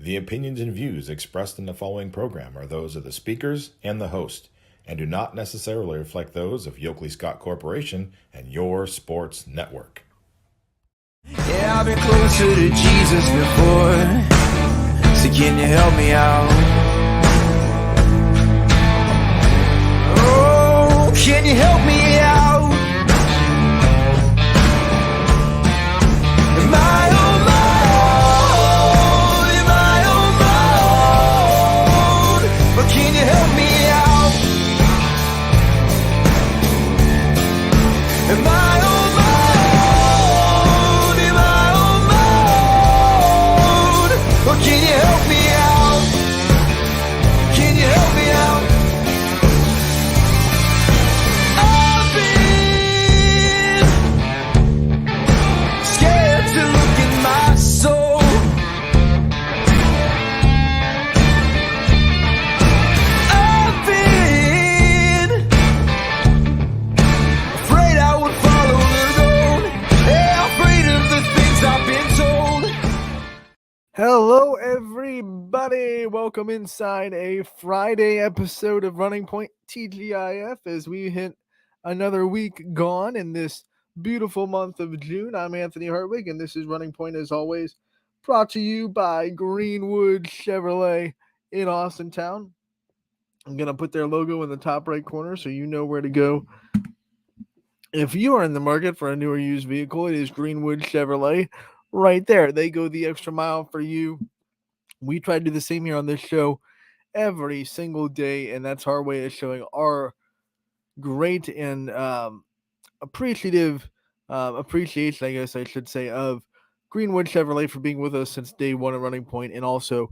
The opinions and views expressed in the following program are those of the speakers and the host, and do not necessarily reflect those of Yoakley Scott Corporation and your sports network. Yeah, I've been closer to Jesus before, so can you help me out? Oh, can you help me out? Am I on my own? Am I on my own? But can you help me out? Am I on my own? Am I on my own? Or can you help me out? Can you help me out? I've been scared to look in my soul. I've been afraid I would follow the road. Yeah, afraid of the things I've been told. Hello, everybody. Welcome inside a Friday episode of Running Point TGIF as we hit another week gone in this beautiful month of June. I'm Anthony Hartwig, and this is Running Point, as always, brought to you by Greenwood Chevrolet in Austintown. I'm going to put their logo in the top right corner so you know where to go. If you are in the market for a new or used vehicle, it is Greenwood Chevrolet right there. They go the extra mile for you. We try to do the same here on this show every single day, and that's our way of showing our great and appreciation, I guess I should say, of Greenwood Chevrolet for being with us since day one of Running Point, and also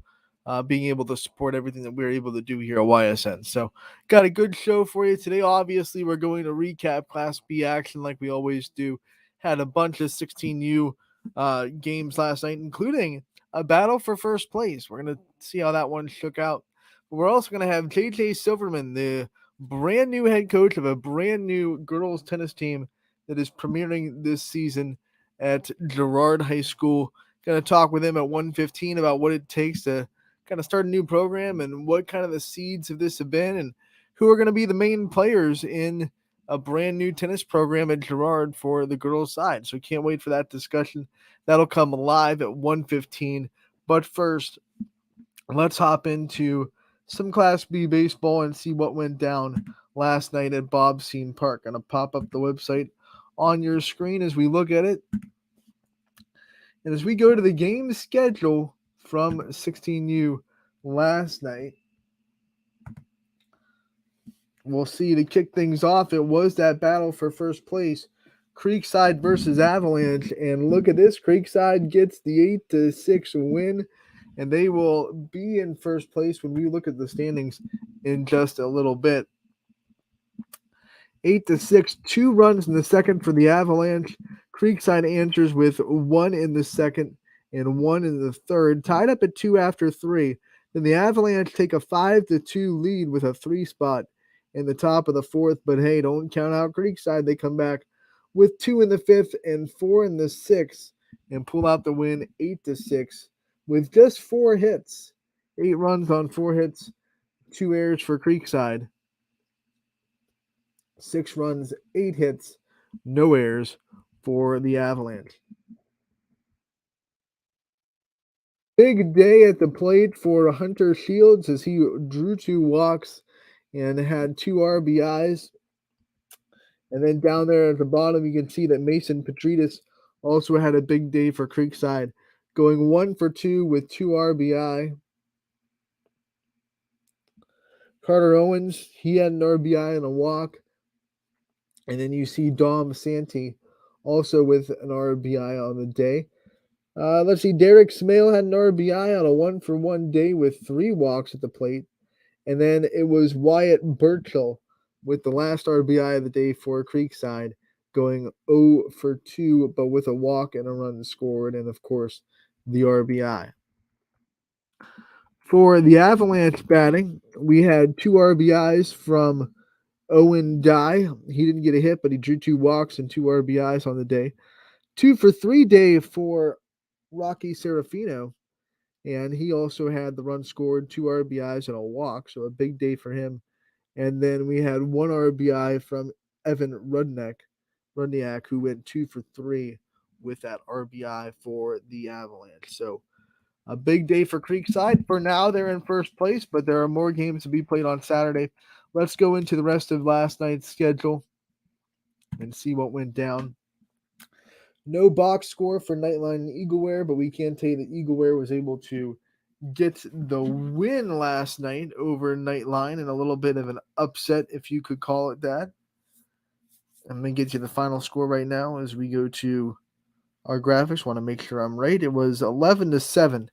being able to support everything that we're able to do here at YSN. So, got a good show for you today. Obviously, we're going to recap Class B action like we always do. Had a bunch of 16U games last night, including a battle for first place. We're going to see how that one shook out. But we're also going to have JJ Silverman, the brand new head coach of a brand new girls tennis team that is premiering this season at Girard High School. Going to talk with him at 1:15 about what it takes to kind of start a new program and what kind of the seeds of this have been and who are going to be the main players in a brand new tennis program at Girard for the girls' side. So can't wait for that discussion. That'll come live at 1:15. But first, let's hop into some Class B baseball and see what went down last night at Bobseen Park. Going to pop up the website on your screen as we look at it. And as we go to the game schedule from 16U last night, we'll see to kick things off, it was that battle for first place, Creekside versus Avalanche. And look at this, Creekside gets the 8-6 win, and they will be in first place when we look at the standings in just a little bit. 8-6, 2 runs in the second for the Avalanche. Creekside answers with 1 in the second and 1 in the third, tied up at 2 after 3. Then the Avalanche take a 5-2 lead with a 3 spot in the top of the fourth, but hey, don't count out Creekside. They come back with 2 in the fifth and 4 in the sixth and pull out the win 8-6 with just 4 hits. 8 runs on 4 hits, 2 errors for Creekside. 6 runs, 8 hits, no errors for the Avalanche. Big day at the plate for Hunter Shields as he drew 2 walks and had 2 RBIs. And then down there at the bottom, you can see that Mason Petridis also had a big day for Creekside, going 1 for 2 with 2 RBI. Carter Owens, he had an RBI and a walk. And then you see Dom Santee also with an RBI on the day. Let's see, Derek Smale had an RBI on a 1-for-1 day with 3 walks at the plate. And then it was Wyatt Burchell with the last RBI of the day for Creekside, going 0 for 2, but with a walk and a run scored, and of course, the RBI. For the Avalanche batting, we had 2 RBIs from Owen Dye. He didn't get a hit, but he drew 2 walks and 2 RBIs on the day. 2 for 3 day for Rocky Serafino. and he also had the run scored, 2 RBIs, and a walk, so a big day for him. And then we had 1 RBI from Evan Rudniak, who went 2 for 3 with that RBI for the Avalanche. So a big day for Creekside. For now, they're in first place, but there are more games to be played on Saturday. Let's go into the rest of last night's schedule and see what went down. No box score for Nightline and Eagleware, but we can tell you that Eagleware was able to get the win last night over Nightline in a little bit of an upset, if you could call it that. I'm going to get you the final score right now as we go to our graphics. Want to make sure I'm right. It was 11-7.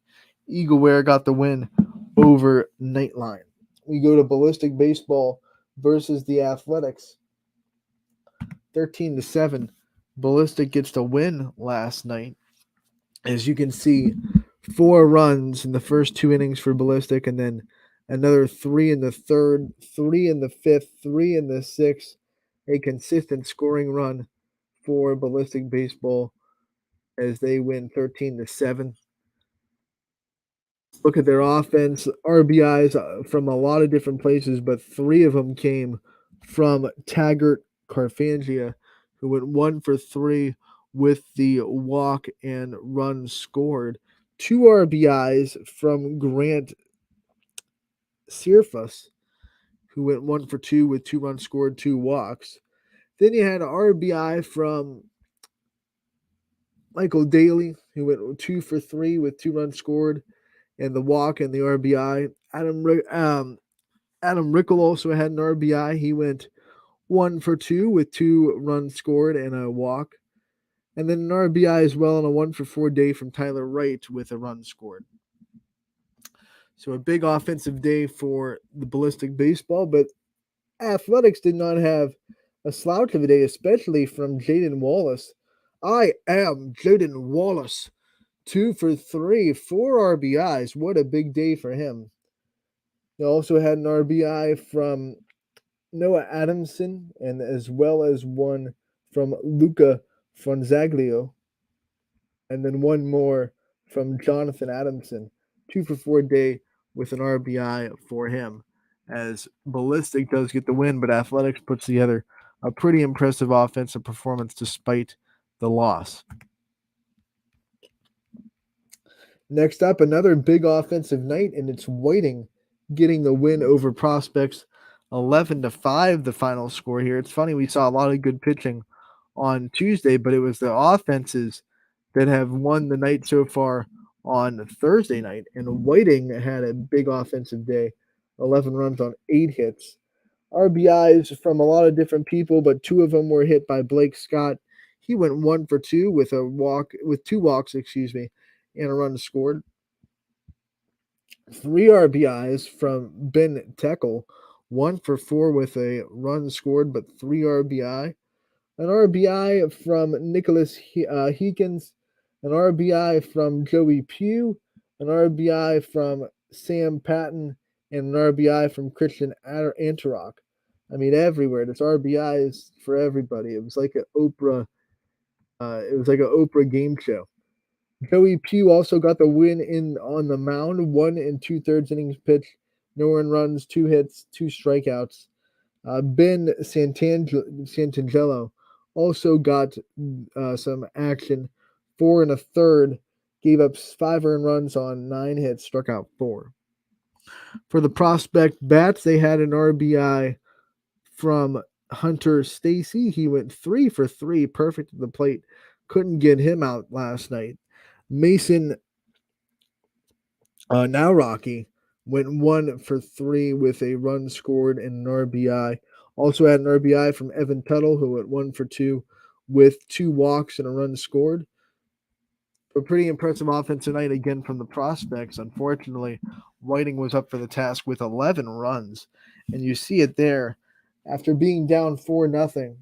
Eagleware got the win over Nightline. We go to Ballistic Baseball versus the Athletics. 13-7. Ballistic gets the win last night. As you can see, 4 runs in the first 2 innings for Ballistic, and then another 3 in the third, 3 in the fifth, 3 in the sixth. A consistent scoring run for Ballistic Baseball as they win 13-7. Look at their offense, RBIs from a lot of different places, but 3 of them came from Taggart Carfangia, who went 1 for 3 with the walk and run scored. 2 RBIs from Grant Searfus, who went 1 for 2 with 2 runs scored, 2 walks. Then you had an RBI from Michael Daly, who went 2 for 3 with 2 runs scored and the walk and the RBI. Adam Rickle also had an RBI. He went 1 for 2 with 2 runs scored and a walk. And then an RBI as well, and a 1 for 4 day from Tyler Wright with a run scored. So a big offensive day for the Ballistic Baseball, but Athletics did not have a slouch of a day, especially from Jaden Wallace. I am Jaden Wallace. 2 for 3, 4 RBIs. What a big day for him. They also had an RBI from Noah Adamson, and as well as one from Luca Fonzaglio, and then one more from Jonathan Adamson. 2 for 4 day with an RBI for him. As Ballistic does get the win, but Athletics puts together a pretty impressive offensive performance despite the loss. Next up, another big offensive night, and it's Whiting getting the win over Prospects. 11-5, the final score here. It's funny, we saw a lot of good pitching on Tuesday, but it was the offenses that have won the night so far on Thursday night. And Whiting had a big offensive day, 11 runs on 8 hits. RBIs from a lot of different people, but 2 of them were hit by Blake Scott. He went 1 for 2 with 2 walks, and a run scored. 3 RBIs from Ben Teckel, 1 for 4 with a run scored, but 3 RBI. An RBI from Nicholas Heekins, an RBI from Joey Pugh, an RBI from Sam Patton, and an RBI from Christian Antarok. I mean, everywhere. This RBI is for everybody. It was like an Oprah. It was like an Oprah game show. Joey Pugh also got the win on the mound, 1 2/3 innings pitched, no earned runs, 2 hits, 2 strikeouts. Ben Santangelo also got some action, 4 1/3, gave up 5 earned runs on 9 hits, struck out 4. For the Prospect Bats, they had an RBI from Hunter Stacy. He went 3 for 3, perfect at the plate. Couldn't get him out last night. Mason now Rocky went 1 for 3 with a run scored and an RBI. Also had an RBI from Evan Tuttle, who went 1 for 2 with 2 walks and a run scored. A pretty impressive offense tonight again from the Prospects. Unfortunately, Whiting was up for the task with 11 runs. And you see it there. After being down 4-0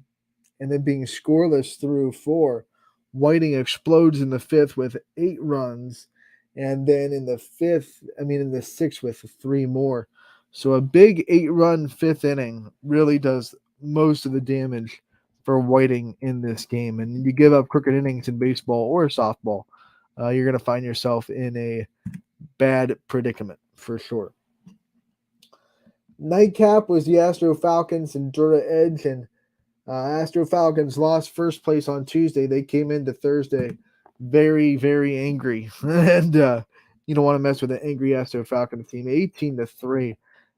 and then being scoreless through 4, Whiting explodes in the 5th with 8 runs, and then in the 6th with 3 more. So a big 8-run 5th inning really does most of the damage for Whiting in this game. And you give up crooked innings in baseball or softball, you're going to find yourself in a bad predicament for sure. Nightcap was the Astro Falcons and Dura Edge, and Astro Falcons lost first place on Tuesday. They came into Thursday very, very angry, and you don't want to mess with an angry Astro Falcons team. 18-3,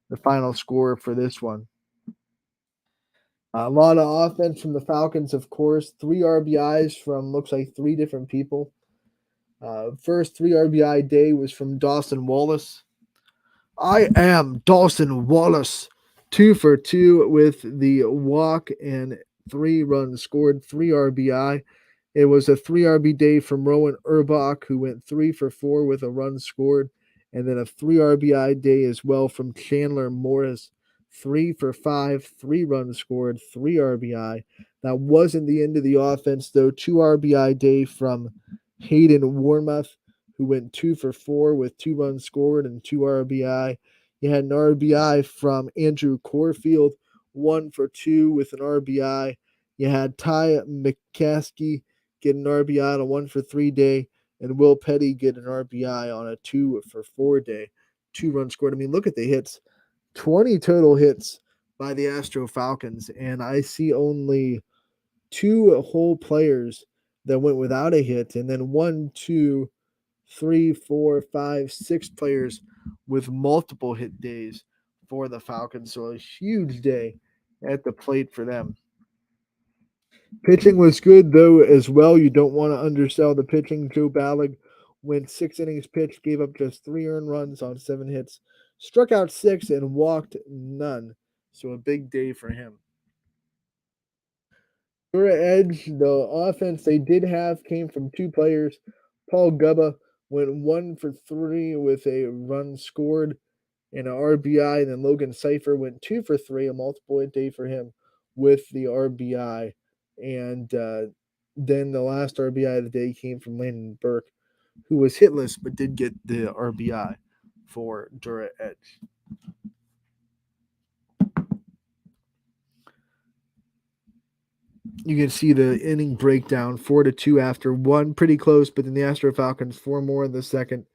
the final score for this one. A lot of offense from the Falcons, of course. 3 RBIs from looks like 3 different people. First 3 RBI day was from Dawson Wallace. I am Dawson Wallace. 2 for 2 with the walk and 3 runs scored, 3 RBI. It was a 3 RB day from Rowan Urbach, who went 3 for 4 with a run scored, and then a 3 RBI day as well from Chandler Morris. 3 for 5, 3 runs scored, 3 RBI. That wasn't the end of the offense, though. 2 RBI day from Hayden Warmuth, who went 2 for 4 with 2 runs scored and 2 RBI. You had an RBI from Andrew Corfield, 1 for 2 with an RBI. You had Ty McCaskey get an RBI on a 1 for 3 day, and Will Petty get an RBI on a 2 for 4 day. 2 runs scored. I mean, look at the hits. 20 total hits by the Astro Falcons, and I see only 2 whole players that went without a hit, and then 1, 2, 3, 4, 5, 6 players with multiple hit days for the Falcons. So a huge day at the plate for them. Pitching was good, though, as well. You don't want to undersell the pitching. Joe Ballig went 6 innings pitched, gave up just 3 earned runs on 7 hits, struck out 6, and walked none. So a big day for him. Dura Edge, the offense they did have came from 2 players. Paul Gubba went 1 for 3 with a run scored and an RBI, and then Logan Cipher went 2 for 3, a multiple hit day for him with the RBI. And then the last RBI of the day came from Landon Burke, who was hitless but did get the RBI for Dura Edge. You can see the inning breakdown, 4-2 after 1, pretty close, but then the Astro Falcons 4 more in the second,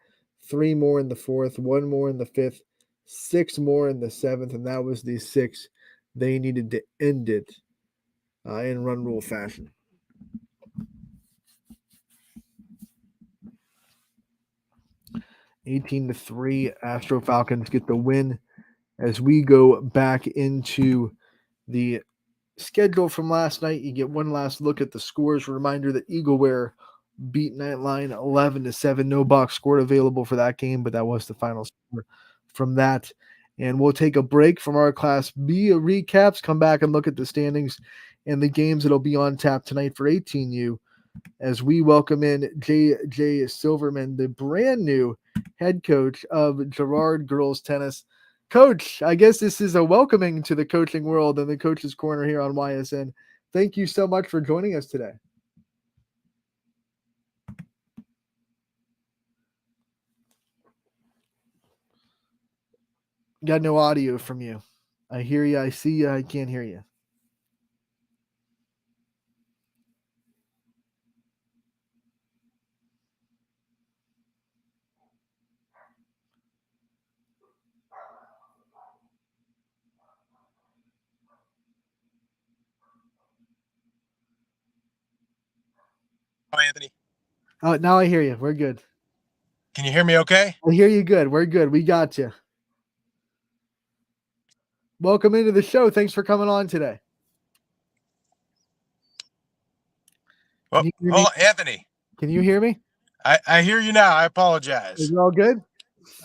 3 more in the fourth, 1 more in the fifth, 6 more in the seventh, and that was the 6 they needed to end it in run rule fashion. (18-3), Astro Falcons get the win. As we go back into the schedule from last night, you get one last look at the scores. Reminder that Eagleware beat Nightline 11-7. No box score available for that game, but that was the final score from that. And we'll take a break from our Class B recaps, come back and look at the standings and the games that'll be on tap tonight for 18U as we welcome in J.J. Silverman, the brand new head coach of Girard Girls Tennis. Coach, I guess this is a welcoming to the coaching world and the Coach's Corner here on YSN. Thank you so much for joining us today. Got no audio from you. I hear you. I see you. I can't hear you. Anthony. Oh, now I hear you. We're good. Can you hear me okay? I hear you good. We're good. We got you. Welcome into the show. Thanks for coming on today. Well, hold on, Anthony. Can you hear me? I hear you now. I apologize. Is it all good?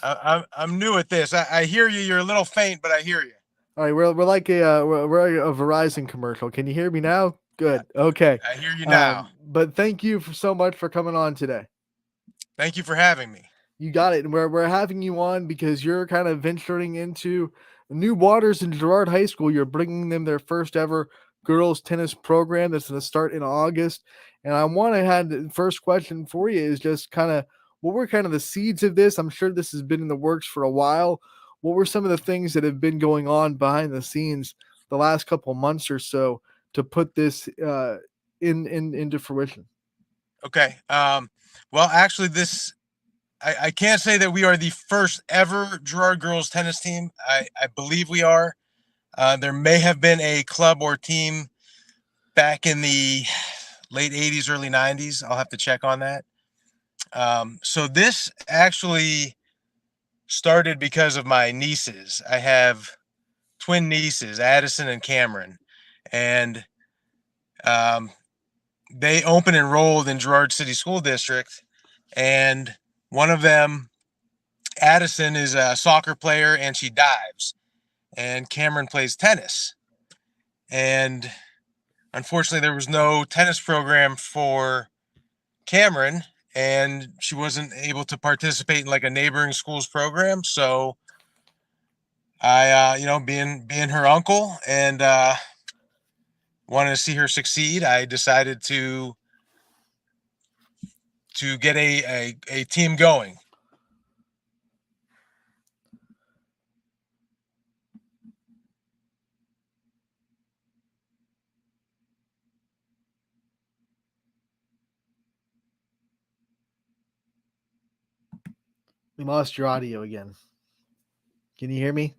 I'm new at this. I hear you. You're a little faint, but I hear you. All right, we're like we're a Verizon commercial. Can you hear me now? Good. Okay. I hear you now. But thank you so much for coming on today. Thank you for having me. You got it. And we're having you on because you're kind of venturing into new waters in Girard High School. You're bringing them their first ever girls tennis program that's going to start in August. And I want to have the first question for you is just kind of what were kind of the seeds of this? I'm sure this has been in the works for a while. What were some of the things that have been going on behind the scenes the last couple months or so to put this into fruition? Okay. Well, actually, this I can't say that we are the first ever Girard girls tennis team. I believe we are. There may have been a club or team back in the late 80s, early 90s. I'll have to check on that. So this actually started because of my nieces. I have twin nieces, Addison and Cameron, and um, they open enrolled in Girard City School District, and one of them, Addison, is a soccer player and she dives, and Cameron plays tennis. And unfortunately, there was no tennis program for Cameron, and she wasn't able to participate in like a neighboring school's program. So I, being her uncle and wanted to see her succeed, I decided to get a team going. We lost your audio again. Can you hear me?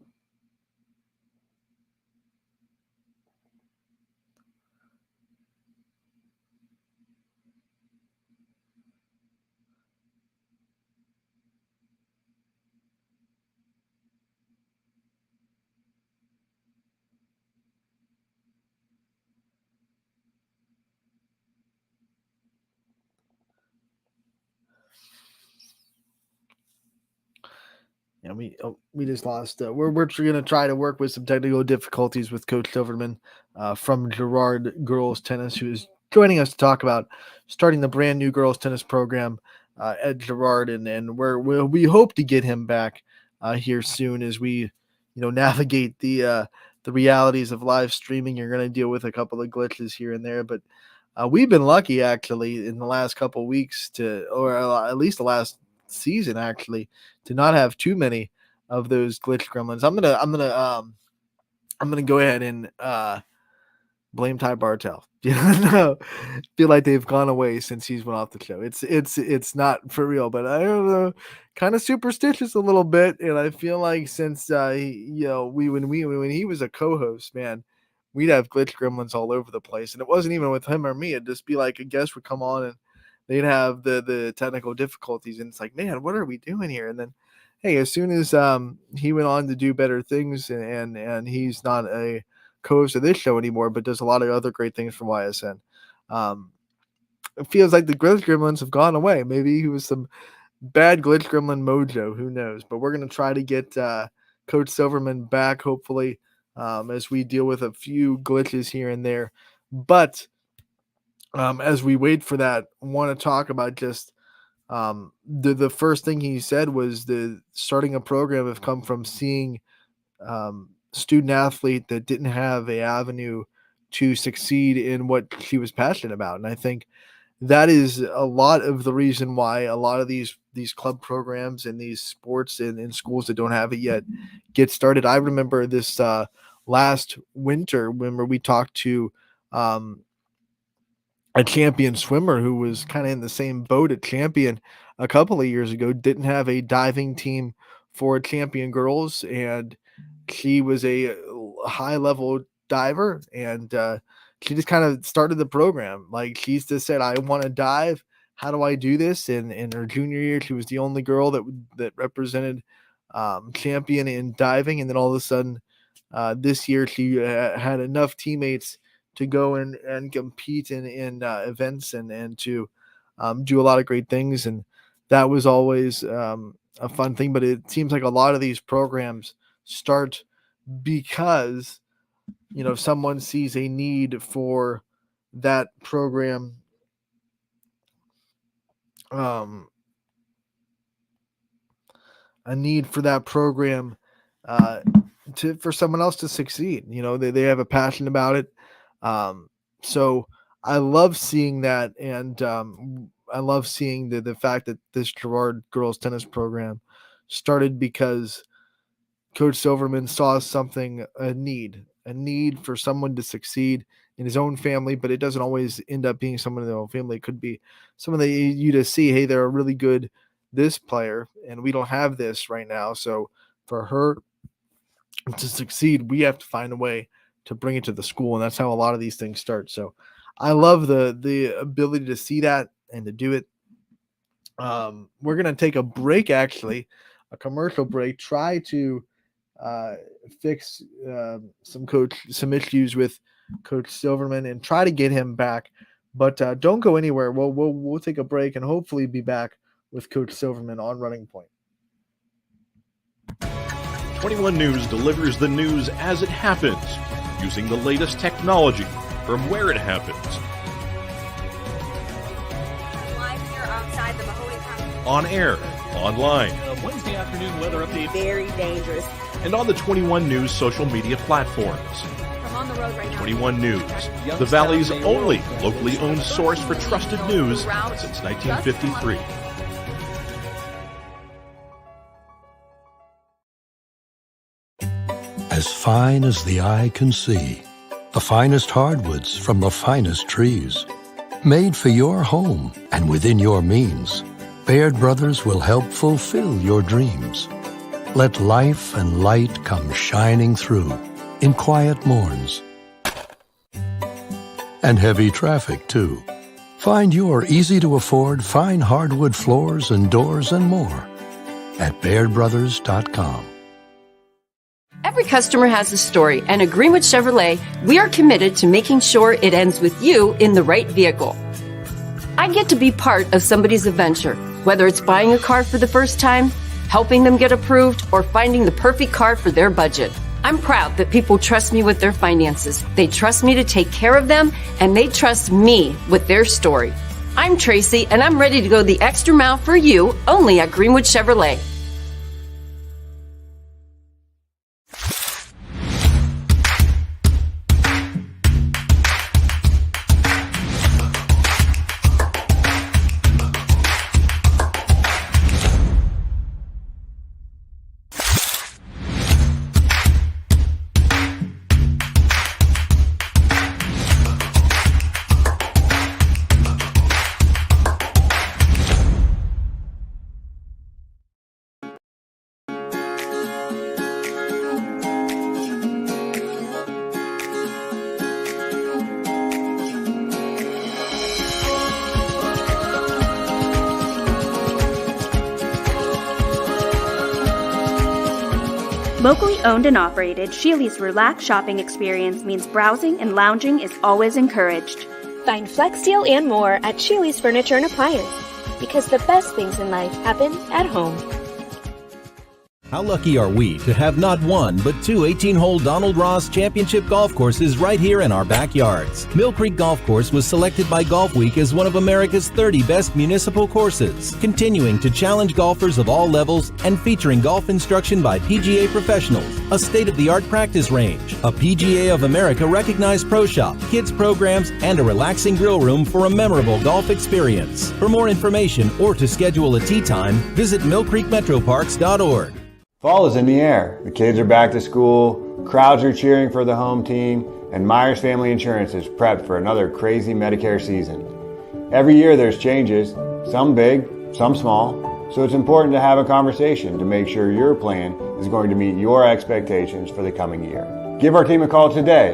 Yeah, we just lost. We're going to try to work with some technical difficulties with Coach Silverman from Girard Girls Tennis, who is joining us to talk about starting the brand new girls tennis program at Girard, and we hope to get him back here soon as we navigate the realities of live streaming. You're going to deal with a couple of glitches here and there, but we've been lucky actually in the last couple of weeks or at least the last season actually, to not have too many of those glitch gremlins. I'm gonna go ahead and blame Ty Bartel. No, feel like they've gone away since he's went off the show. It's not for real, but I don't know, kind of superstitious a little bit, and I feel like since when he was a co-host, man, we'd have glitch gremlins all over the place, and it wasn't even with him or me. It'd just be like a guest would come on and they'd have the technical difficulties, and it's like, man, what are we doing here? And then, hey, as soon as he went on to do better things, and he's not a co-host of this show anymore, but does a lot of other great things for YSN. It feels like the glitch gremlins have gone away. Maybe he was some bad glitch gremlin mojo. Who knows? But we're gonna try to get Coach Silverman back, hopefully, as we deal with a few glitches here and there. But as we wait for that, want to talk about just the first thing he said was the starting a program have come from seeing student athlete that didn't have a avenue to succeed in what she was passionate about. And I think that is a lot of the reason why a lot of these club programs and these sports in schools that don't have it yet get started. I remember this last winter when we talked to a champion swimmer who was kind of in the same boat at champion a couple of years ago, didn't have a diving team for champion girls, and she was a high level diver, and she just kind of started the program. Like, she's just said, I want to dive. How do I do this? And in her junior year, she was the only girl that represented champion in diving. And then all of a sudden, this year, she had enough teammates to go and compete in events and to do a lot of great things. And that was always a fun thing. But it seems like a lot of these programs start because someone sees a need for that program, a need for that program uh, for someone else to succeed. They have a passion about it. So I love seeing that, and I love seeing the fact that this Girard girls tennis program started because Coach Silverman saw something, a need for someone to succeed in his own family, but it doesn't always end up being someone in their own family. It could be someone that you just see, hey, they're a really good this player, and we don't have this right now. So for her to succeed, we have to find a way to bring it to the school, and that's how a lot of these things start. So I love the ability to see that and to do it. We're gonna take a break, actually, a commercial break. Try to fix some issues with Coach Silverman and try to get him back. But don't go anywhere. We'll take a break and hopefully be back with Coach Silverman on Running Point. 21 News delivers the news as it happens, using the latest technology from where it happens. Live here outside the Mahoney County. On air, online, Wednesday afternoon weather update. Very dangerous. and on the 21 News social media platforms. I'm on the road right now. 21 News, the Valley's only locally owned source for trusted news since 1953. As fine as the eye can see, the finest hardwoods from the finest trees. Made for your home and within your means, Baird Brothers will help fulfill your dreams. Let life and light come shining through in quiet morns. And heavy traffic, too. Find your easy-to-afford fine hardwood floors and doors and more at BairdBrothers.com. Every customer has a story, and at Greenwood Chevrolet, we are committed to making sure it ends with you in the right vehicle. I get to be part of somebody's adventure, whether it's buying a car for the first time, helping them get approved, or finding the perfect car for their budget. I'm proud that people trust me with their finances. They trust me to take care of them, and they trust me with their story. I'm Tracy, and I'm ready to go the extra mile for you, only at Greenwood Chevrolet. Locally owned and operated, Sheely's relaxed shopping experience means browsing and lounging is always encouraged. Find Flex Deal and more at Sheely's Furniture and Appliance, because the best things in life happen at home. How lucky are we to have not one, but two 18-hole Donald Ross Championship golf courses right here in our backyards. Mill Creek Golf Course was selected by Golf Week as one of America's 30 best municipal courses, continuing to challenge golfers of all levels and featuring golf instruction by PGA professionals, a state-of-the-art practice range, a PGA of America recognized pro shop, kids programs, and a relaxing grill room for a memorable golf experience. For more information or to schedule a tee time, visit millcreekmetroparks.org. Fall is in the air. The kids are back to school, crowds are cheering for the home team, and Myers Family Insurance is prepped for another crazy Medicare season. Every year there's changes, some big, some small, so it's important to have a conversation to make sure your plan is going to meet your expectations for the coming year. Give our team a call today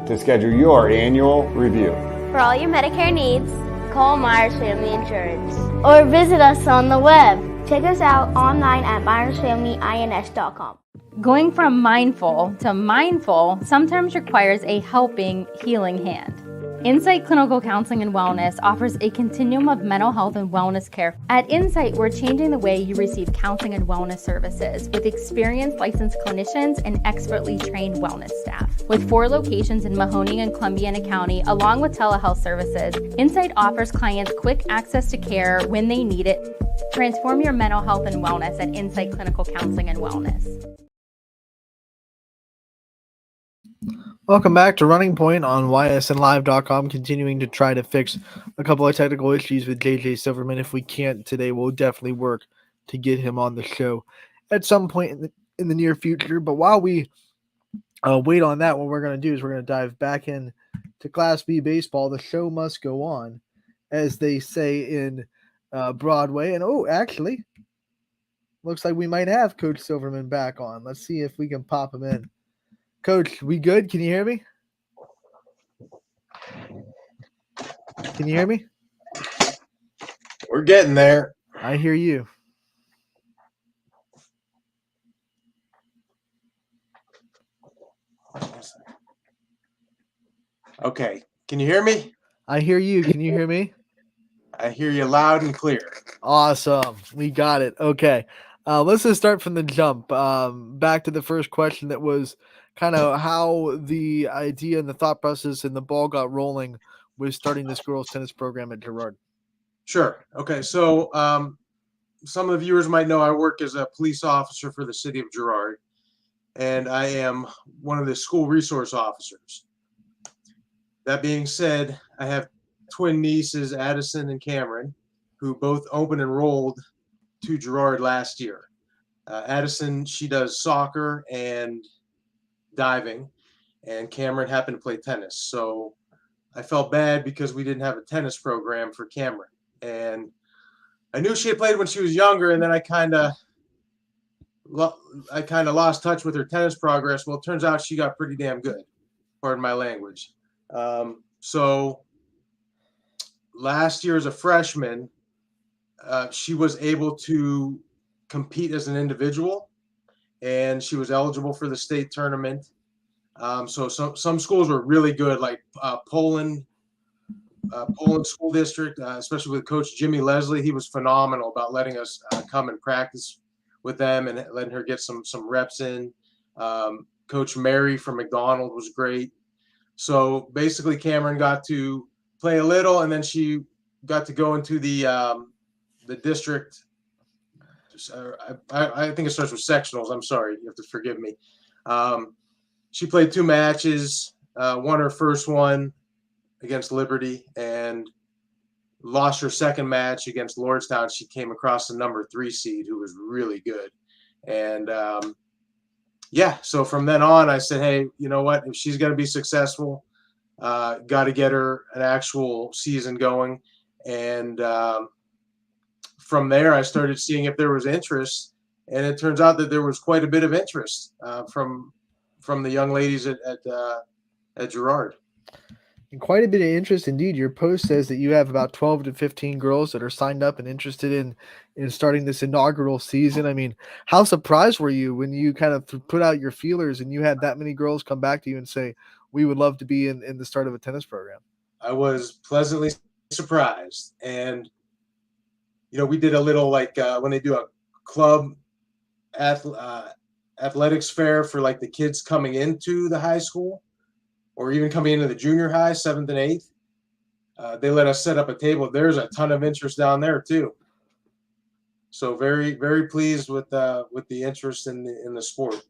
to schedule your annual review. For all your Medicare needs, call Myers Family Insurance or visit us on the web. Check us out online at myersfamilyins.com. Going from mindful to mindful sometimes requires a helping, healing hand. Insight Clinical Counseling and Wellness offers a continuum of mental health and wellness care. At Insight, we're changing the way you receive counseling and wellness services with experienced licensed clinicians and expertly trained wellness staff. With 4 locations in Mahoning and Columbiana County, along with telehealth services, Insight offers clients quick access to care when they need it. Transform your mental health and wellness at Insight Clinical Counseling and Wellness. Welcome back to Running Point on ysnlive.com, continuing to try to fix a couple of technical issues with JJ Silverman. If we can't today, we'll definitely work to get him on the show at some point in the near future. But while we wait on that, what we're going to do is we're going to dive back in to Class B baseball. The show must go on, as they say in Broadway. And actually, looks like we might have Coach Silverman back on. Let's see if we can pop him in. Coach, we good? Can you hear me? Can you hear me? We're getting there. I hear you. Okay. Can you hear me? I hear you. Can you hear me? I hear you loud and clear. Awesome. We got it. Okay. Let's just start from the jump. Back to the first question that was kind of how the idea and the thought process and the ball got rolling with starting this girls tennis program at Girard. Sure. Okay. So some of the viewers might know I work as a police officer for the city of Girard, and I am one of the school resource officers. That being said, I have twin nieces, Addison and Cameron, who both open enrolled to Girard last year. Addison, she does soccer and diving, and Cameron happened to play tennis. So I felt bad because we didn't have a tennis program for Cameron. And I knew she had played when she was younger, and then I kind of lost touch with her tennis progress. Well, it turns out she got pretty damn good. Pardon my language. So last year as a freshman, she was able to compete as an individual, and she was eligible for the state tournament. So some schools were really good, like Poland School District, especially with Coach Jimmy Leslie. He was phenomenal about letting us come and practice with them and letting her get some reps in. Coach Mary from McDonald was great. So basically, Cameron got to play a little, and then she got to go into the district. I think it starts with sectionals. I'm sorry, you have to forgive me. She played 2 matches, won her first one against Liberty, and lost her second match against Lordstown. She came across the number 3 seed, who was really good. And yeah, so from then on, I said, hey, you know what? If she's going to be successful, got to get her an actual season going. And from there, I started seeing if there was interest, and it turns out that there was quite a bit of interest from the young ladies at Girard. And quite a bit of interest indeed. Your post says that you have about 12 to 15 girls that are signed up and interested in starting this inaugural season. I mean, how surprised were you when you kind of put out your feelers and you had that many girls come back to you and say, we would love to be in the start of a tennis program? I was pleasantly surprised. And, you know, we did a little like when they do a club athletics fair for like the kids coming into the high school, or even coming into the junior high, 7th and 8th, they let us set up a table. There's a ton of interest down there too. So very, very pleased with the interest in the sport.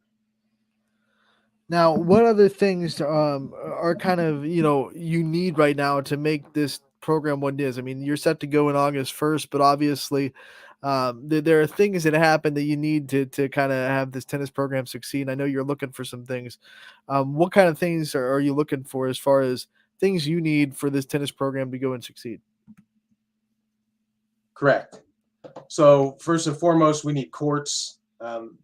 Now, what other things are kind of, you need right now to make this program what it is? I mean, you're set to go in August 1st, but obviously there are things that happen that you need to kind of have this tennis program succeed. I know you're looking for some things. What kind of things are you looking for as far as things you need for this tennis program to go and succeed? Correct. So first and foremost, we need courts.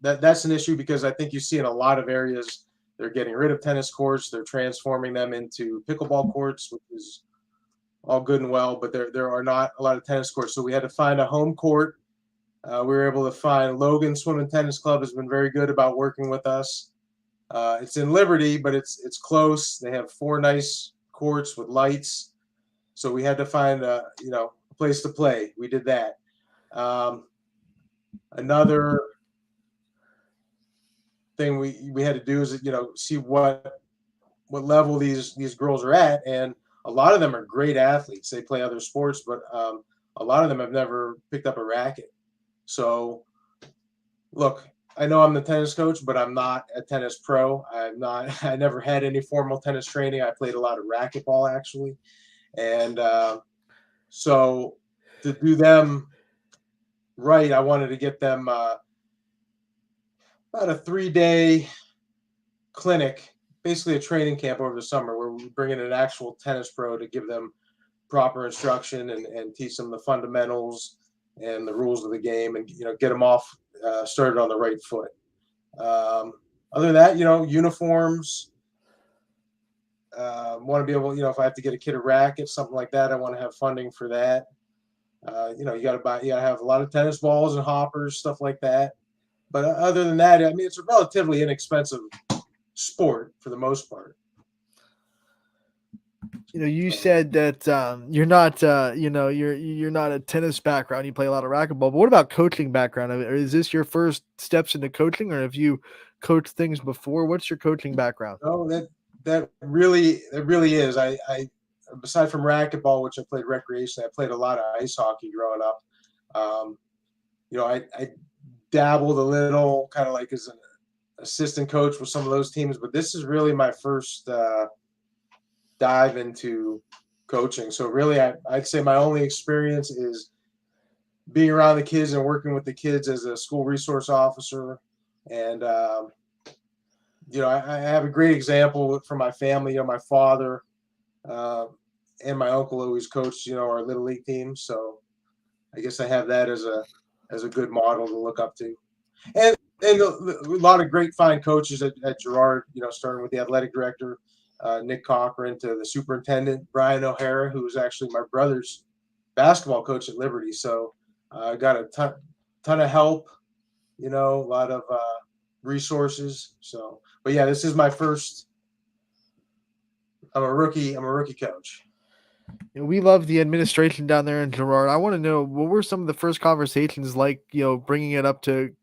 That's an issue because I think you see in a lot of areas they're getting rid of tennis courts. They're transforming them into pickleball courts, which is all good and well, but there are not a lot of tennis courts. So we had to find a home court. We were able to find Logan Swim and Tennis Club has been very good about working with us. It's in Liberty, but it's close. They have 4 nice courts with lights. So we had to find a place to play. We did that. Another thing we had to do is see what level these girls are at, and a lot of them are great athletes. They play other sports, but a lot of them have never picked up a racket. So look, I know I'm the tennis coach, but I'm not a tennis pro. I never had any formal tennis training. I played a lot of racquetball actually, and so to do them right, I wanted to get them about a 3-day clinic, basically a training camp over the summer, where we bring in an actual tennis pro to give them proper instruction and teach them the fundamentals and the rules of the game, and get them off started on the right foot. Other than that, uniforms. Want to be able, if I have to get a kid a racket, something like that, I want to have funding for you got to have a lot of tennis balls and hoppers, stuff like that. But other than that, I mean, it's a relatively inexpensive sport for the most part. You said that you're not, you're not a tennis background. You play a lot of racquetball. But what about coaching background? I mean, is this your first steps into coaching, or have you coached things before? What's your coaching background? Oh, that really is. I aside from racquetball, which I played recreationally, I played a lot of ice hockey growing up. I dabbled a little, kind of like as an assistant coach with some of those teams, but this is really my first dive into coaching. So really, I'd say my only experience is being around the kids and working with the kids as a school resource officer. And, I have a great example from my family. My father and my uncle always coached, our little league team. So I guess I have that as a good model to look up to. And a lot of great fine coaches at Girard, starting with the athletic director, Nick Cochran, to the superintendent, Brian O'Hara, who was actually my brother's basketball coach at Liberty. So I got a ton of help, a lot of resources. So, but yeah, this is my first. I'm a rookie coach. We love the administration down there in Girard. I want to know, what were some of the first conversations like, bringing it up to,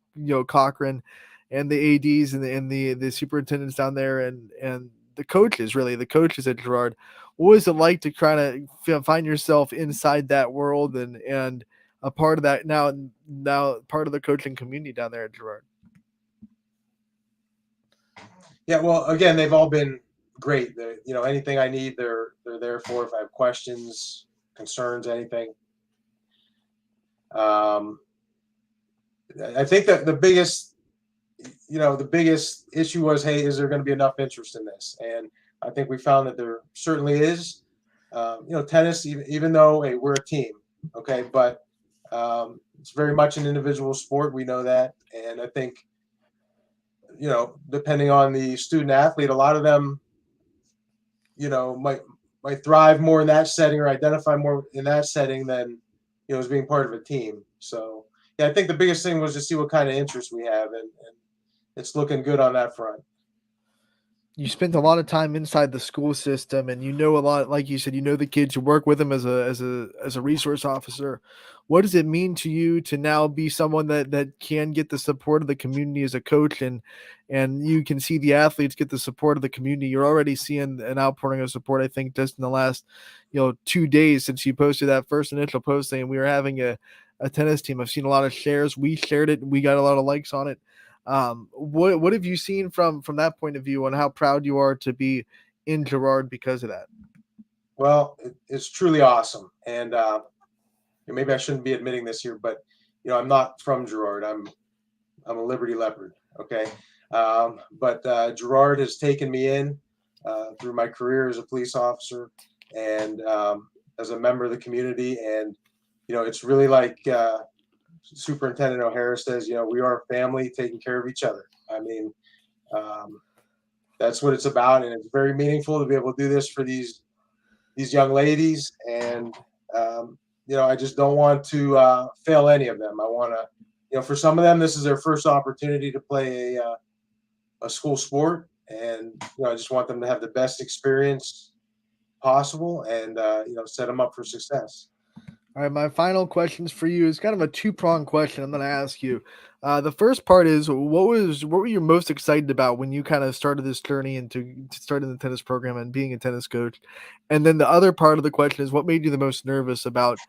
Cochran and the ADs and the superintendents down there and the coaches at Girard. What was it like to try to find yourself inside that world and a part of that now part of the coaching community down there at Girard? Yeah, well, again, they've all been great. Anything I need, they're there for. If I have questions, concerns, anything. I think that the biggest issue was, hey, is there going to be enough interest in this? And I think we found that there certainly is. Tennis, even though, hey, we're a team, okay, but it's very much an individual sport. We know that, and I think, depending on the student athlete, a lot of them, might thrive more in that setting or identify more in that setting than, as being part of a team. So yeah, I think the biggest thing was to see what kind of interest we have, and it's looking good on that front. You spent a lot of time inside the school system, and a lot, like you said, the kids, you work with them as a resource officer. What does it mean to you to now be someone that can get the support of the community as a coach, and you can see the athletes get the support of the community? You're already seeing an outpouring of support, I think, just in the last 2 days since you posted that first initial post saying we were having a tennis team. I've seen a lot of shares. We shared it, and we got a lot of likes on it. What have you seen from that point of view, and how proud you are to be in Girard because of that? Well, it's truly awesome, and maybe I shouldn't be admitting this here, but I'm not from Girard. I'm a Liberty Leopard, okay, but Girard has taken me in through my career as a police officer and as a member of the community, and it's really like. Superintendent O'Hara says, we are a family taking care of each other. I mean, that's what it's about, and it's very meaningful to be able to do this for these young ladies. And I just don't want to fail any of them. I want to, for some of them, this is their first opportunity to play a school sport, and I just want them to have the best experience possible, and set them up for success. All right, my final questions for you is kind of a two-pronged question I'm going to ask you. The first part is, what were you most excited about when you kind of started this journey into starting the tennis program and being a tennis coach? And then the other part of the question is, what made you the most nervous about,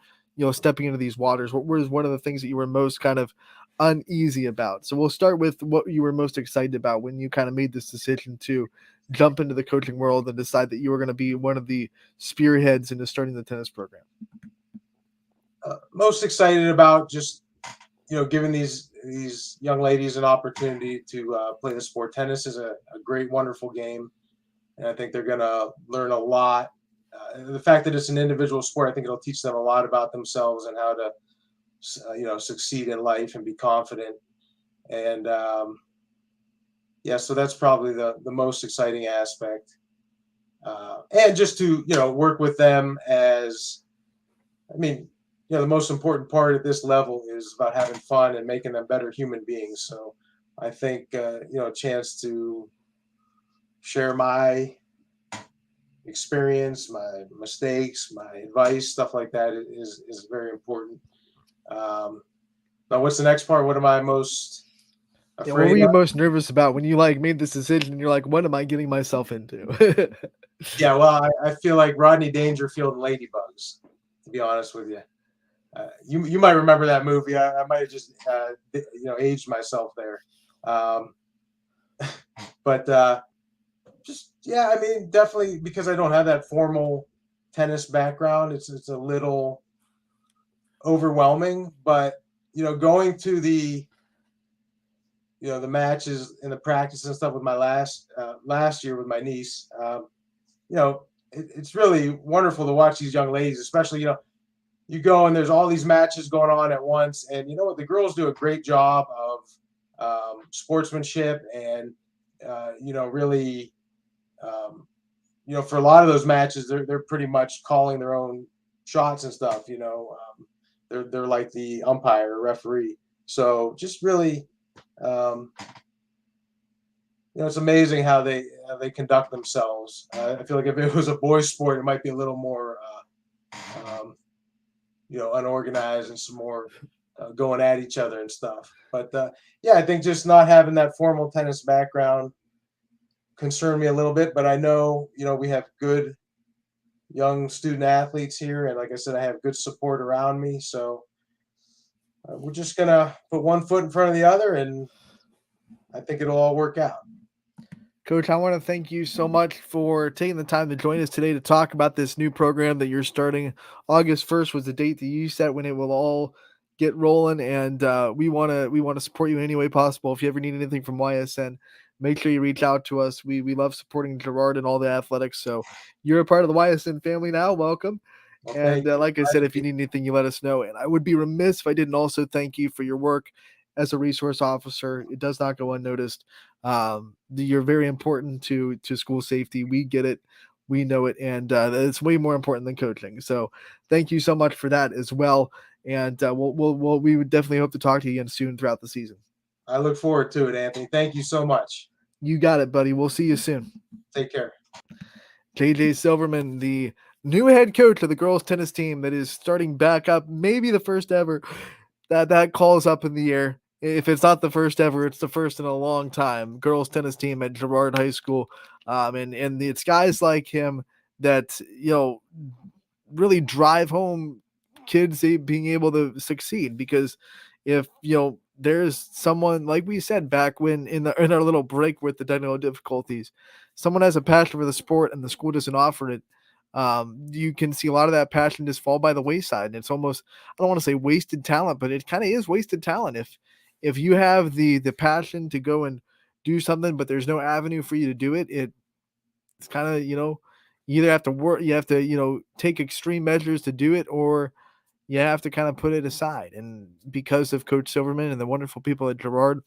stepping into these waters? What was one of the things that you were most kind of uneasy about? So we'll start with what you were most excited about when you kind of made this decision to jump into the coaching world and decide that you were going to be one of the spearheads into starting the tennis program. Most excited about just giving these young ladies an opportunity to play the sport. Tennis is a great, wonderful game, and I think they're going to learn a lot. The fact that it's an individual sport, I think it'll teach them a lot about themselves and how to succeed in life and be confident. And yeah, so that's probably the most exciting aspect. And just to, work with them the most important part at this level is about having fun and making them better human beings. So I think, a chance to share my experience, my mistakes, my advice, stuff like that is very important. Now, what's the next part? What am I most Yeah, what afraid were you of? most nervous about when you made this decision and you're like, what am I getting myself into? Yeah, well, I feel like Rodney Dangerfield and Ladybugs, to be honest with you. You might remember that movie. I might have just aged myself there. But just yeah, definitely because I don't have that formal tennis background. It's a little overwhelming. But going to the the matches and the practice and stuff with my last year with my niece. It's really wonderful to watch these young ladies, especially you go and there's all these matches going on at once, and you know what, the girls do a great job of sportsmanship and really for a lot of those matches they're pretty much calling their own shots and stuff. They're like the umpire or referee, so just really it's amazing how they conduct themselves. I feel like if it was a boys sport it might be a little more unorganized and some more going at each other and stuff. But yeah, I think just not having that formal tennis background concerned me a little bit. But I know, we have good young student athletes here. And like I said, I have good support around me. So we're just going to put one foot in front of the other, and I think it'll all work out. Coach, I want to thank you so much for taking the time to join us today to talk about this new program that you're starting. August 1st was the date that you set when it will all get rolling, and we want to support you in any way possible. If you ever need anything from YSN, make sure you reach out to us. We love supporting Gerard and all the athletics. So you're a part of the YSN family now. Welcome. And like I said, if you need anything, you let us know. And I would be remiss if I didn't also thank you for your work as a resource officer. It does not go unnoticed. You're very important to school safety. We get it. We know it. And it's way more important than coaching. So thank you so much for that as well. And we would definitely hope to talk to you again soon throughout the season. I look forward to it, Anthony. Thank you so much. You got it, buddy. We'll see you soon. Take care. JJ Silverman, the new head coach of the girls tennis team that is starting back up, maybe the first ever. That calls up in the air. If it's not the first ever, it's the first in a long time. Girls tennis team at Girard High School. And it's guys like him that, really drive home kids being able to succeed, because if, there's someone, like we said back when in our little break with the technical difficulties, someone has a passion for the sport and the school doesn't offer it, you can see a lot of that passion just fall by the wayside. And it's almost, I don't want to say wasted talent, but it kind of is wasted talent. If you have the passion to go and do something, but there's no avenue for you to do it, it's kind of, you either have to work, you have to, take extreme measures to do it, or you have to kind of put it aside. And because of Coach Silverman and the wonderful people at Girard,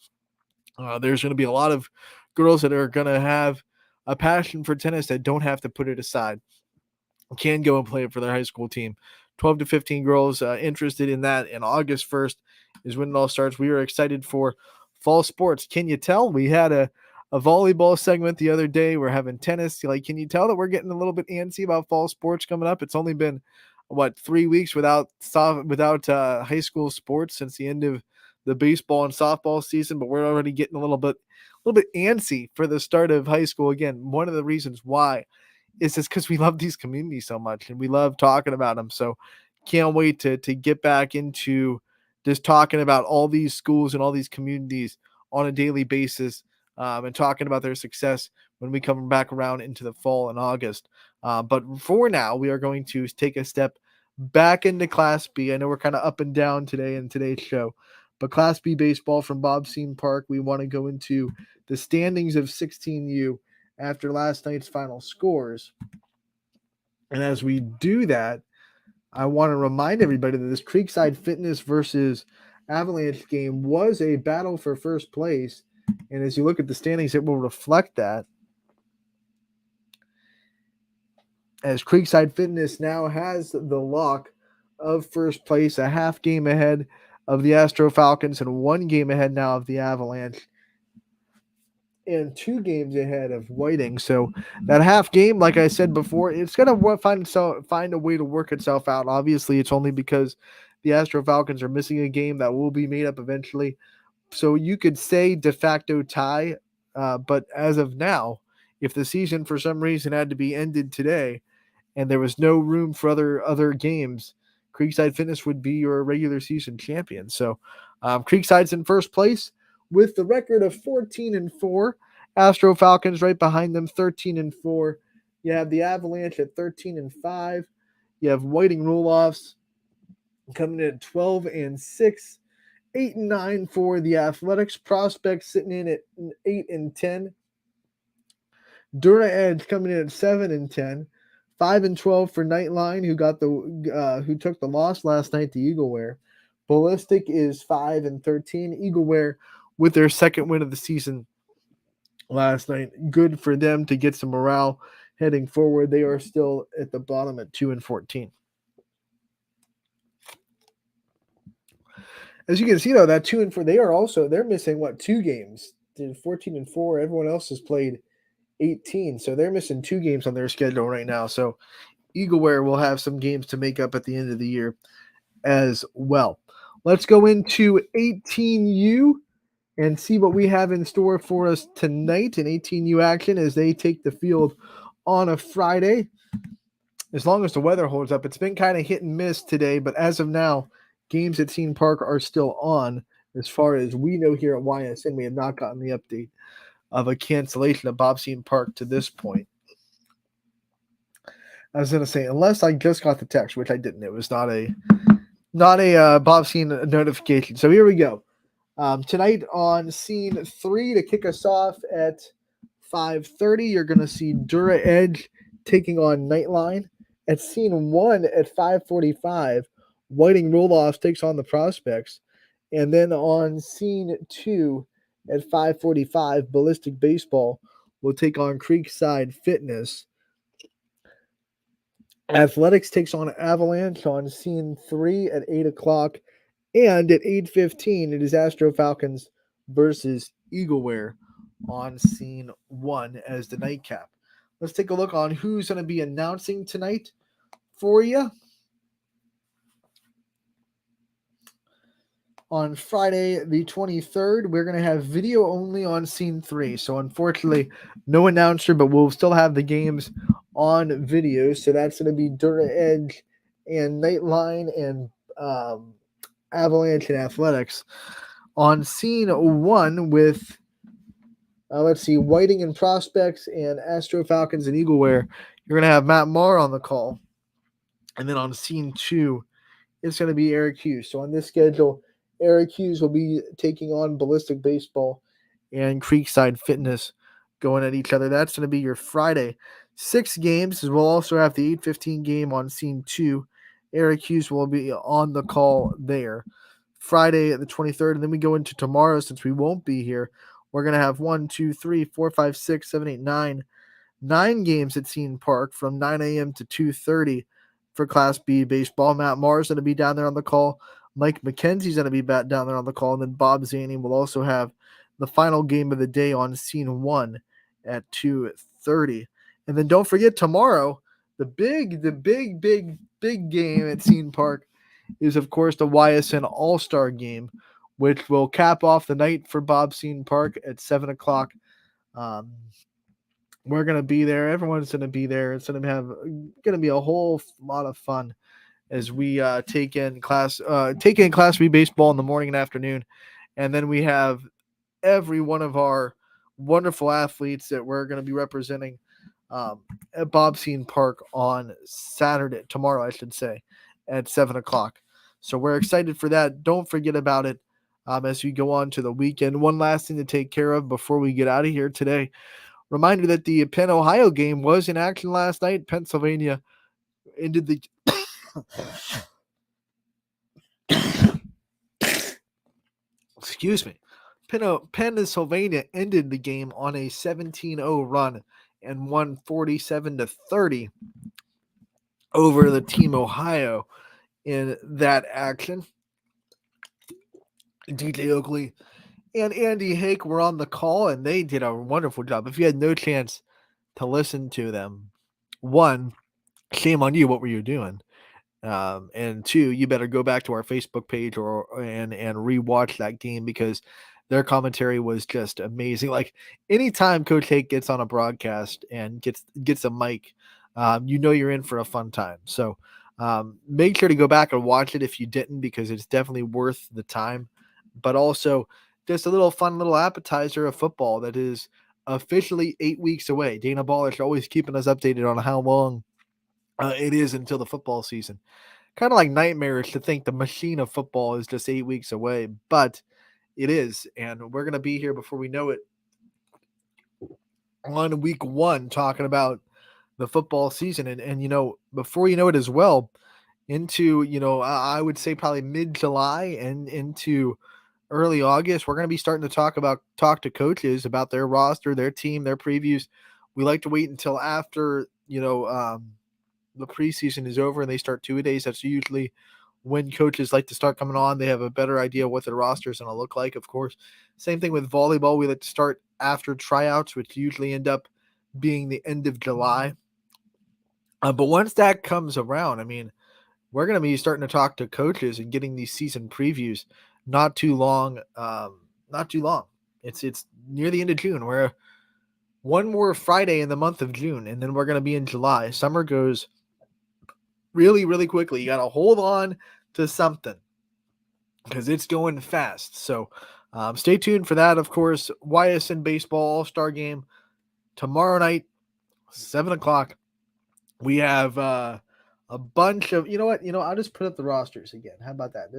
there's going to be a lot of girls that are going to have a passion for tennis that don't have to put it aside, can go and play it for their high school team. 12 to 15 girls interested in that. And August 1st is when it all starts. We are excited for fall sports. Can you tell? We had a volleyball segment the other day. We're having tennis. Can you tell that we're getting a little bit antsy about fall sports coming up? It's only been 3 weeks without high school sports since the end of the baseball and softball season, but we're already getting a little bit antsy for the start of high school again. One of the reasons why is just because we love these communities so much and we love talking about them. So can't wait to get back into just talking about all these schools and all these communities on a daily basis, and talking about their success when we come back around into the fall in August. But for now, we are going to take a step back into Class B. I know we're kind of up and down today in today's show, but Class B baseball from Bob Seam Park, we want to go into the standings of 16U after last night's final scores. And as we do that, I want to remind everybody that this Creekside Fitness versus Avalanche game was a battle for first place. And as you look at the standings, it will reflect that. As Creekside Fitness now has the lock of first place, a half game ahead of the Astro Falcons and 1 game ahead now of the Avalanche and 2 games ahead of Whiting. So that half game, like I said before, it's going to find a way to work itself out. Obviously, it's only because the Astro Falcons are missing a game that will be made up eventually. So you could say de facto tie, but as of now, if the season for some reason had to be ended today and there was no room for other games, Creekside Fitness would be your regular season champion. So Creekside's in first place with the record of 14-4. Astro Falcons right behind them, 13-4. You have the Avalanche at 13-5. You have Whiting Roloffs coming in at 12-6. 8-9 for the Athletics. Prospects sitting in at 8-10. Dura Edge coming in at 7-10. 5-12 for Nightline, who took the loss last night to Eagleware. Ballistic is 5-13. Eagleware with their second win of the season last night. Good for them to get some morale heading forward. They are still at the bottom at 2-14. As you can see, though, that 2-4, they're missing 2 games. 14-4. Everyone else has played 18, so they're missing 2 games on their schedule right now. So Eagleware will have some games to make up at the end of the year as well. Let's go into 18U and see what we have in store for us tonight in 18U action as they take the field on a Friday. As long as the weather holds up, it's been kind of hit and miss today, but as of now, games at Scene Park are still on. As far as we know here at YSN, we have not gotten the update of a cancellation of Bob Scene Park to this point. I was going to say, unless I just got the text, which I didn't. It was not a Bob Scene notification. So here we go. Tonight on Scene 3 to kick us off at 5:30, you're going to see Dura Edge taking on Nightline. At Scene 1 at 5:45, Whiting Roloffs takes on the Prospects. And then on Scene 2 at 5:45, Ballistic Baseball will take on Creekside Fitness. Athletics takes on Avalanche on Scene 3 at 8 o'clock. And at 8:15, it is Astro Falcons versus Eagleware on Scene 1 as the nightcap. Let's take a look on who's going to be announcing tonight for you. On Friday, the 23rd, we're going to have video only on Scene 3. So, unfortunately, no announcer, but we'll still have the games on video. So, that's going to be Dura Edge and Nightline and Avalanche and Athletics. On Scene 1 with, Whiting and Prospects and Astro Falcons and Eagleware, you're going to have Matt Marr on the call. And then on Scene 2, it's going to be Eric Hughes. So, on this schedule, Eric Hughes will be taking on Ballistic Baseball and Creekside Fitness going at each other. That's going to be your Friday. 6 games. We'll also have the 8:15 game on Scene 2. Eric Hughes will be on the call there. Friday the 23rd. And then we go into tomorrow since we won't be here. We're going to have 1, 2, 3, 4, 5, 6, 7, 8, 9 games at Scene Park from 9 a.m. to 2:30 for Class B baseball. Matt Marr's going to be down there on the call. Mike McKenzie's going to be back down there on the call. And then Bob Zaney will also have the final game of the day on Scene 1 at 2:30. And then don't forget tomorrow, the big game at Scene Park is, of course, the YSN All-Star Game, which will cap off the night for Bob Scene Park at 7 o'clock. We're going to be there. Everyone's going to be there. It's going to be a whole lot of fun as we take in Class B baseball in the morning and afternoon. And then we have every one of our wonderful athletes that we're going to be representing at Bob Scene Park on tomorrow, I should say, at 7 o'clock. So we're excited for that. Don't forget about it as we go on to the weekend. One last thing to take care of before we get out of here today. Reminder that the Penn, Ohio game was in action last night. Pennsylvania ended the excuse me, Pennsylvania ended the game on a 17-0 run and won 47-30 over the Team Ohio in that action. DJ Oakley and Andy Hake were on the call, and they did a wonderful job. If you had no chance to listen to them, one, shame on you. What were you doing? And two, you better go back to our Facebook page and rewatch that game because their commentary was just amazing. Like anytime Coach Hake gets on a broadcast and gets a mic, you're in for a fun time. So make sure to go back and watch it if you didn't, because it's definitely worth the time. But also just a little fun little appetizer of football that is officially 8 weeks away. Dana Baller's always keeping us updated on how long it is until the football season. Kind of like nightmarish to think the machine of football is just 8 weeks away, but it is. And we're going to be here before we know it on week 1 talking about the football season. And before you know it as well, into, I would say probably mid-July and into early August, we're going to be starting to talk to coaches about their roster, their team, their previews. We like to wait until after, the preseason is over and they start 2-a-days. That's usually when coaches like to start coming on. They have a better idea what their roster is going to look like, of course. Same thing with volleyball. We like to start after tryouts, which usually end up being the end of July. But once that comes around, we're going to be starting to talk to coaches and getting these season previews not too long. It's near the end of June. We're one more Friday in the month of June, and then we're going to be in July. Summer goes really, really quickly. You got to hold on to something because it's going fast. So stay tuned for that. Of course, Ysn Baseball All-Star Game tomorrow night, 7 o'clock. We have a bunch of, you know what? I'll just put up the rosters again. How about that?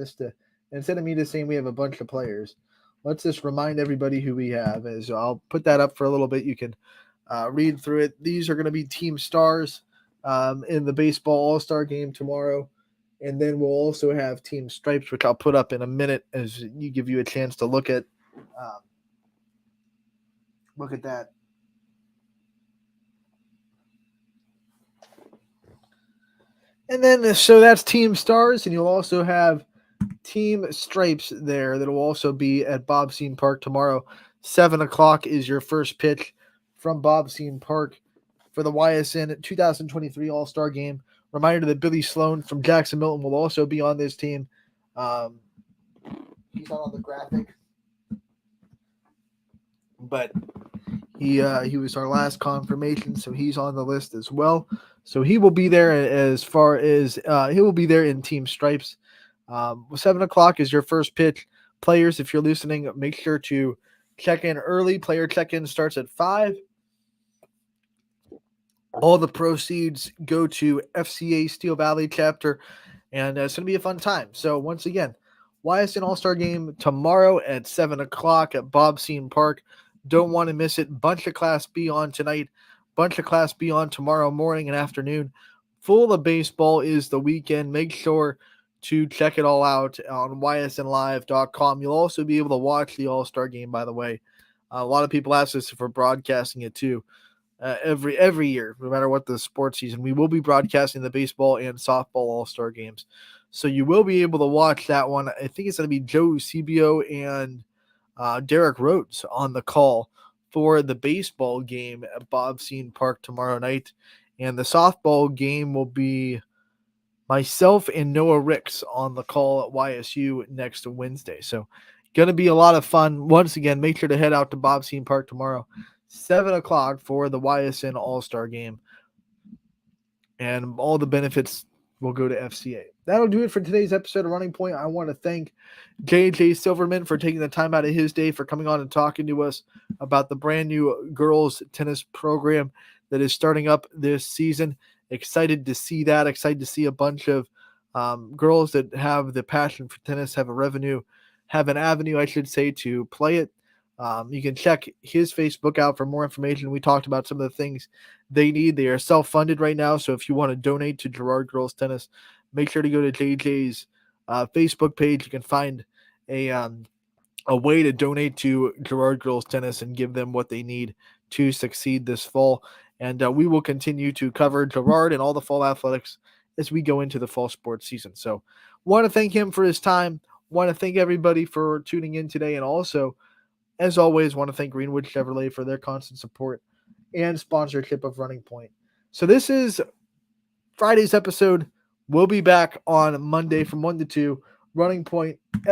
Instead of me just saying we have a bunch of players, let's just remind everybody who we have. As I'll put that up for a little bit. You can read through it. These are going to be team stars in the baseball all-star game tomorrow. And then we'll also have team stripes, which I'll put up in a minute as you give you a chance to look at that. And then, so that's team stars, and you'll also have team stripes there that will also be at Bob Scene Park tomorrow. 7 o'clock is your first pitch from Bob Scene Park for the Ysn 2023 All-Star Game. Reminder that Billy Sloan from Jackson Milton will also be on this team. He's not on the graphic, but he was our last confirmation, so he's on the list as well. So he will be there as far as he will be there in team stripes. 7 o'clock is your first pitch. Players, if you're listening, make sure to check in early. Player check-in starts at 5. All the proceeds go to FCA Steel Valley chapter, and it's going to be a fun time. So once again, Ysn All-Star Game tomorrow at 7 o'clock at Bob Scene Park. Don't want to miss it. Bunch of Class B on tonight. Bunch of Class B on tomorrow morning and afternoon. Full of baseball is the weekend. Make sure to check it all out on ysnlive.com. You'll also be able to watch the All-Star Game, by the way. A lot of people ask us if we're broadcasting it too. Every year, no matter what the sports season, we will be broadcasting the baseball and softball All-Star Games. So you will be able to watch that one. I think it's going to be Joe Eusebio and Derek Rhodes on the call for the baseball game at Bob Scene Park tomorrow night. And the softball game will be myself and Noah Ricks on the call at YSU next Wednesday. So going to be a lot of fun. Once again, make sure to head out to Bob Scene Park tomorrow, 7 o'clock for the Ysn All-Star Game. And all the benefits will go to FCA. That'll do it for today's episode of Running Point. I want to thank JJ Silverman for taking the time out of his day for coming on and talking to us about the brand new girls tennis program that is starting up this season. Excited to see that. Excited to see a bunch of girls that have the passion for tennis, have an avenue, I should say, to play it. You can check his Facebook out for more information. We talked about some of the things they need. They are self-funded right now, so if you want to donate to Girard Girls Tennis, make sure to go to JJ's Facebook page. You can find a a way to donate to Girard Girls Tennis and give them what they need to succeed this fall. And we will continue to cover Girard and all the fall athletics as we go into the fall sports season. So want to thank him for his time. Want to thank everybody for tuning in today. And also, as always, want to thank Greenwood Chevrolet for their constant support and sponsorship of Running Point. So this is Friday's episode. We'll be back on Monday from 1 to 2. Running Point